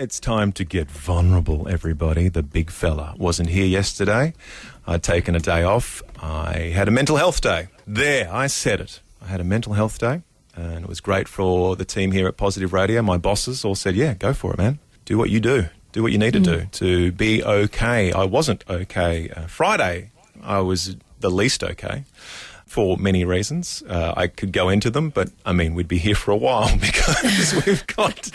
It's time to get vulnerable, everybody. The big fella wasn't here yesterday. I'd taken a day off. I had a mental health day. There, I said it. I had a mental health day, and it was great for the team here at Positive Radio. My bosses all said, yeah, go for it, man. Do what you do. Do what you need to do to be okay. I wasn't okay. Friday, I was the least okay. For many reasons. I could go into them, but, I mean, we'd be here for a while because we've got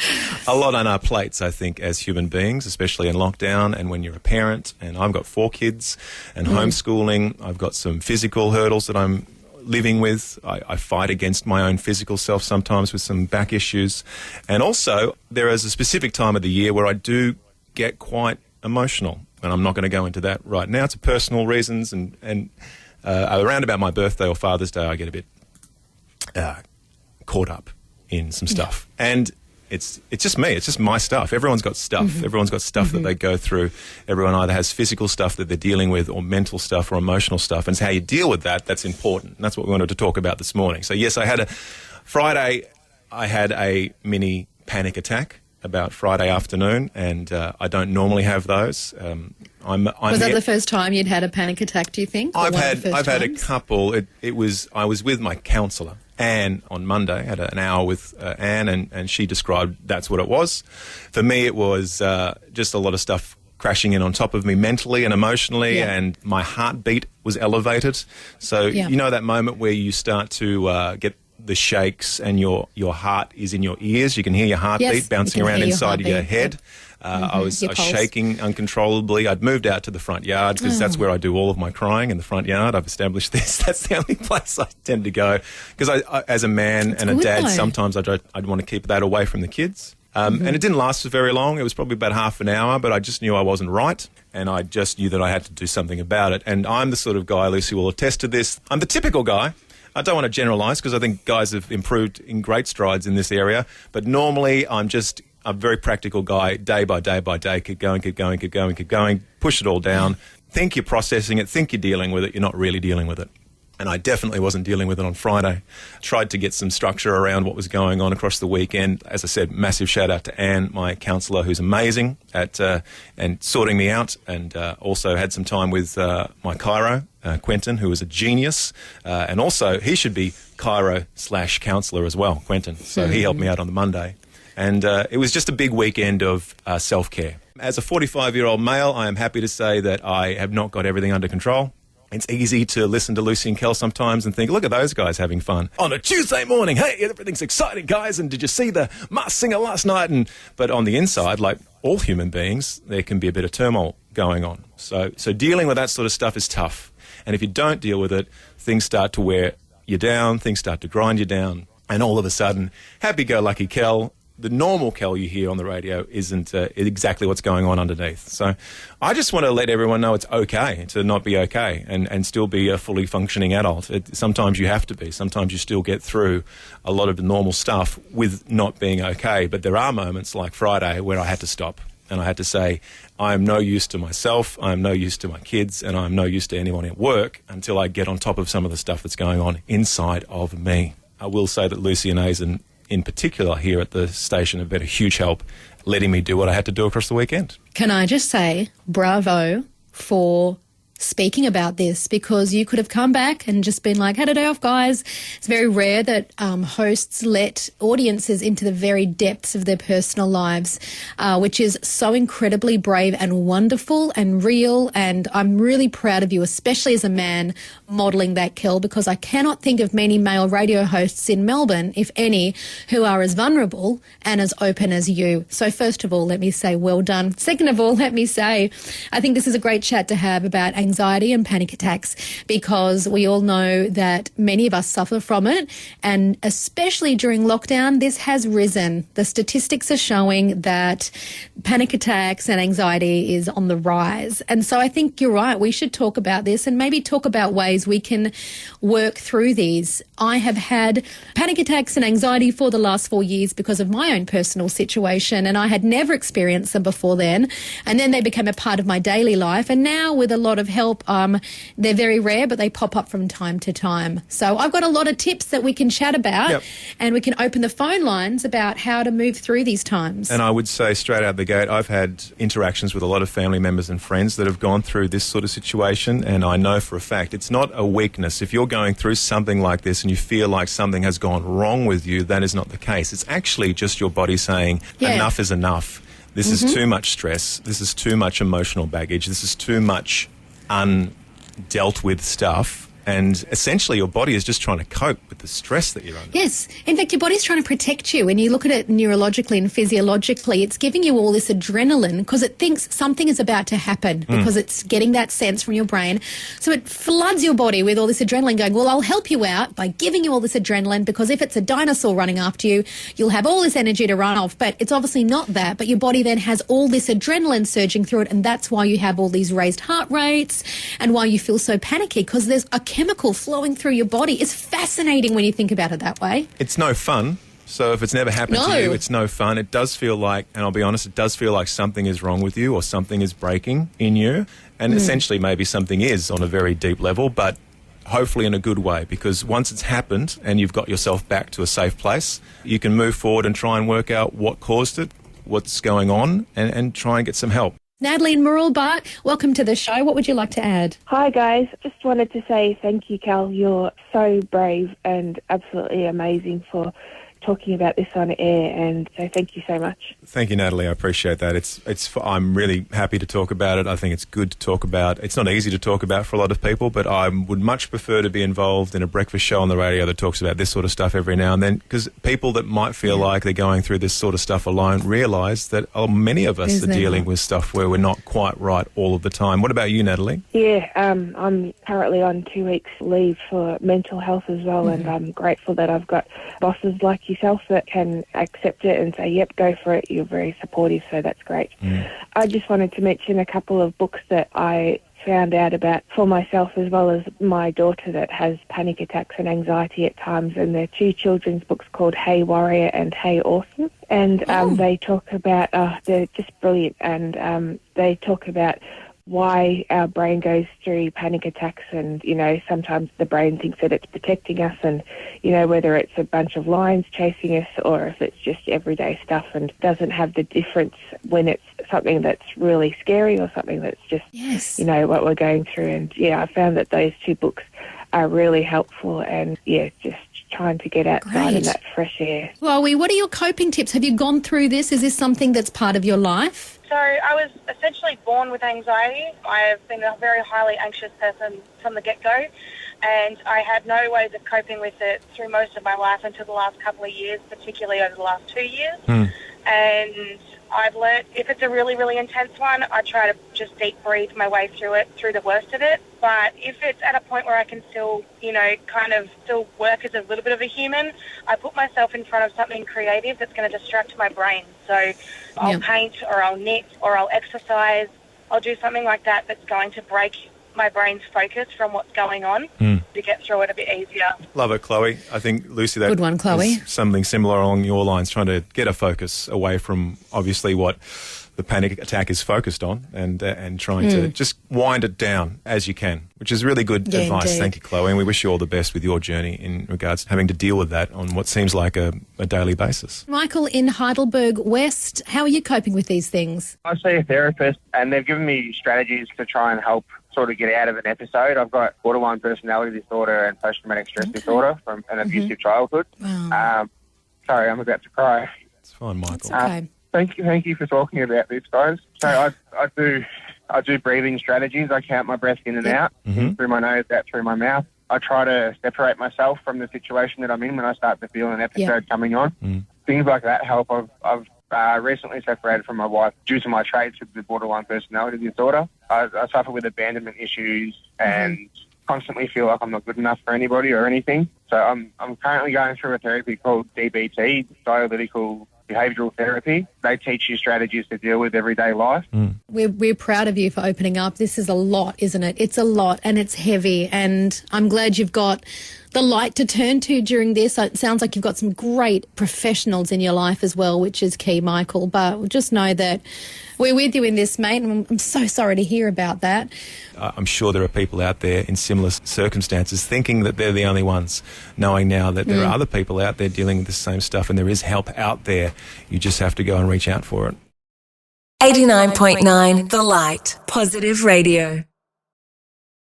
a lot on our plates, I think, as human beings, especially in lockdown and when you're a parent. And I've got 4 kids and homeschooling. I've got some physical hurdles that I'm living with. I fight against my own physical self sometimes with some back issues. And also, there is a specific time of the year where I do get quite emotional. And I'm not going to go into that right now. It's personal reasons and around about my birthday or Father's Day, I get a bit caught up in some stuff. And it's just me. It's just my stuff. Everyone's got stuff. Everyone's got stuff that they go through. Everyone either has physical stuff that they're dealing with or mental stuff or emotional stuff. And it's how you deal with that that's important. And that's what we wanted to talk about this morning. So, yes, Friday, I had a mini panic attack about Friday afternoon, and I don't normally have those. Was that the first time you'd had a panic attack, do you think? I've had a couple. I was with my counsellor, Anne, on Monday. I had an hour with Anne, and she described that's what it was. For me, it was just a lot of stuff crashing in on top of me mentally and emotionally, and my heartbeat was elevated. So you know that moment where you start to get the shakes and your heart is in your ears. You can hear your heartbeat bouncing around inside of your head. I was shaking uncontrollably. I'd moved out to the front yard because that's where I do all of my crying, in the front yard. I've established this. That's the only place I tend to go. Because I as a man and a dad, sometimes I'd want to keep that away from the kids. And it didn't last for very long. It was probably about half an hour, but I just knew I wasn't right. And I just knew that I had to do something about it. And I'm the sort of guy, Lucy will attest to this. I'm the typical guy. I don't want to generalise because I think guys have improved in great strides in this area. But normally I'm just a very practical guy, day by day by day, keep going, push it all down. Think you're processing it, think you're dealing with it, you're not really dealing with it. And I definitely wasn't dealing with it on Friday. Tried to get some structure around what was going on across the weekend. As I said, massive shout out to Anne, my counsellor, who's amazing at and sorting me out, and also had some time with my chiro, Quentin, who is a genius. And also, he should be chiro/counsellor as well, Quentin. So he helped me out on the Monday. And it was just a big weekend of self-care. As a 45-year-old male, I am happy to say that I have not got everything under control. It's easy to listen to Lucy and Kel sometimes and think, look at those guys having fun on a Tuesday morning. Hey, everything's exciting, guys. And did you see the Masked Singer last night? But on the inside, like all human beings, there can be a bit of turmoil going on. So dealing with that sort of stuff is tough. And if you don't deal with it, things start to wear you down, things start to grind you down. And all of a sudden, happy-go-lucky Kel, the normal Kel you hear on the radio isn't exactly what's going on underneath. So I just want to let everyone know it's okay to not be okay and still be a fully functioning adult. Sometimes you have to be. Sometimes you still get through a lot of the normal stuff with not being okay. But there are moments like Friday where I had to stop and I had to say, I am no use to myself, I am no use to my kids, and I am no use to anyone at work until I get on top of some of the stuff that's going on inside of me. I will say that Lucy and Aizen, in particular here at the station, have been a huge help letting me do what I had to do across the weekend. Can I just say bravo for speaking about this, because you could have come back and just been like, had a day off, guys. It's very rare that hosts let audiences into the very depths of their personal lives, which is so incredibly brave and wonderful and real. And I'm really proud of you, especially as a man, modelling that, Kel, because I cannot think of many male radio hosts in Melbourne, if any, who are as vulnerable and as open as you. So first of all, let me say well done. Second of all, let me say I think this is a great chat to have about anxiety and panic attacks, because we all know that many of us suffer from it, and especially during lockdown, this has risen. The statistics are showing that panic attacks and anxiety is on the rise. And so I think you're right. We should talk about this and maybe talk about ways we can work through these. I have had panic attacks and anxiety for the last 4 years because of my own personal situation, and I had never experienced them before then. And then they became a part of my daily life. And now with a lot of help. They're very rare, but they pop up from time to time. So I've got a lot of tips that we can chat about, and we can open the phone lines about how to move through these times. And I would say straight out the gate, I've had interactions with a lot of family members and friends that have gone through this sort of situation, and I know for a fact it's not a weakness. If you're going through something like this and you feel like something has gone wrong with you, that is not the case. It's actually just your body saying enough is enough. This is too much stress. This is too much emotional baggage. This is too much undealt with stuff. And essentially your body is just trying to cope with the stress that you're under. Yes. In fact, your body's trying to protect you. When you look at it neurologically and physiologically, it's giving you all this adrenaline because it thinks something is about to happen because it's getting that sense from your brain. So it floods your body with all this adrenaline going, well, I'll help you out by giving you all this adrenaline because if it's a dinosaur running after you, you'll have all this energy to run off. But it's obviously not that. But your body then has all this adrenaline surging through it, and that's why you have all these raised heart rates and why you feel so panicky, because there's a chemical flowing through your body. It's fascinating when you think about it that way. It's no fun. So if it's never happened to you, it's no fun. It does feel like, and I'll be honest, it does feel like something is wrong with you or something is breaking in you. And essentially maybe something is on a very deep level, but hopefully in a good way, because once it's happened and you've got yourself back to a safe place, you can move forward and try and work out what caused it, what's going on, and try and get some help. Natalie and Murrelbart, welcome to the show. What would you like to add? Hi, guys. Just wanted to say thank you, Cal. You're so brave and absolutely amazing for talking about this on air, and so thank you so much. Thank you, Natalie. I appreciate that. I'm really happy to talk about it. I think it's good to talk about. It's not easy to talk about for a lot of people, but I would much prefer to be involved in a breakfast show on the radio that talks about this sort of stuff every now and then, because people that might feel like they're going through this sort of stuff alone realise that many of us are dealing with stuff where we're not quite right all of the time. What about you, Natalie? Yeah, I'm currently on 2 weeks leave for mental health as well, and I'm grateful that I've got bosses like yourself that can accept it and say, yep, go for it. You're very supportive, so that's great. I just wanted to mention a couple of books that I found out about for myself, as well as my daughter that has panic attacks and anxiety at times, and they're 2 children's books called Hey Warrior and Hey Awesome, and they talk about, they're just brilliant, and they talk about why our brain goes through panic attacks, and, you know, sometimes the brain thinks that it's protecting us, and, you know, whether it's a bunch of lions chasing us or if it's just everyday stuff, and doesn't have the difference when it's something that's really scary or something that's just, you know, what we're going through. And, yeah, I found that those 2 books are really helpful, and, yeah, just trying to get outside in that fresh air. Chloe, what are your coping tips? Have you gone through this? Is this something that's part of your life? So I was essentially born with anxiety. I have been a very highly anxious person from the get-go, and I had no ways of coping with it through most of my life until the last couple of years, particularly over the last 2 years. And I've learnt if it's a really, really intense one, I try to just deep breathe my way through it, through the worst of it. But if it's at a point where I can still, you know, kind of still work as a little bit of a human, I put myself in front of something creative that's going to distract my brain. So I'll paint, or I'll knit, or I'll exercise. I'll do something like that that's going to break my brain's focus from what's going on to get through it a bit easier. Love it, Chloe. I think, Lucy, that good one, Chloe. is something similar along your lines, trying to get a focus away from obviously what the panic attack is focused on, and trying to just wind it down as you can, which is really good advice. Indeed. Thank you, Chloe, and we wish you all the best with your journey in regards to having to deal with that on what seems like a daily basis. Michael in Heidelberg West, how are you coping with these things? I see a therapist, and they've given me strategies to try and help sort of get out of an episode. I've got borderline personality disorder and post-traumatic stress disorder from an abusive childhood. Wow. Sorry, I'm about to cry. It's fine, Michael. It's okay. Thank you for talking about this, guys. So I do breathing strategies. I count my breath in and out, in through my nose, out through my mouth. I try to separate myself from the situation that I'm in when I start to feel an episode coming on. Things like that help. I've recently separated from my wife due to my traits with the borderline personality disorder. I suffer with abandonment issues and constantly feel like I'm not good enough for anybody or anything. So I'm currently going through a therapy called DBT, Dialectical Behavioural Therapy. They teach you strategies to deal with everyday life. We're proud of you for opening up. This is a lot, isn't it? It's a lot and it's heavy, and I'm glad you've got the light to turn to during this. It sounds like you've got some great professionals in your life as well, which is key, Michael. But just know that we're with you in this, mate, and I'm so sorry to hear about that. I'm sure there are people out there in similar circumstances thinking that they're the only ones, knowing now that there are other people out there dealing with the same stuff, and there is help out there. You just have to go and reach out for it. 89.9 The Light. Positive Radio.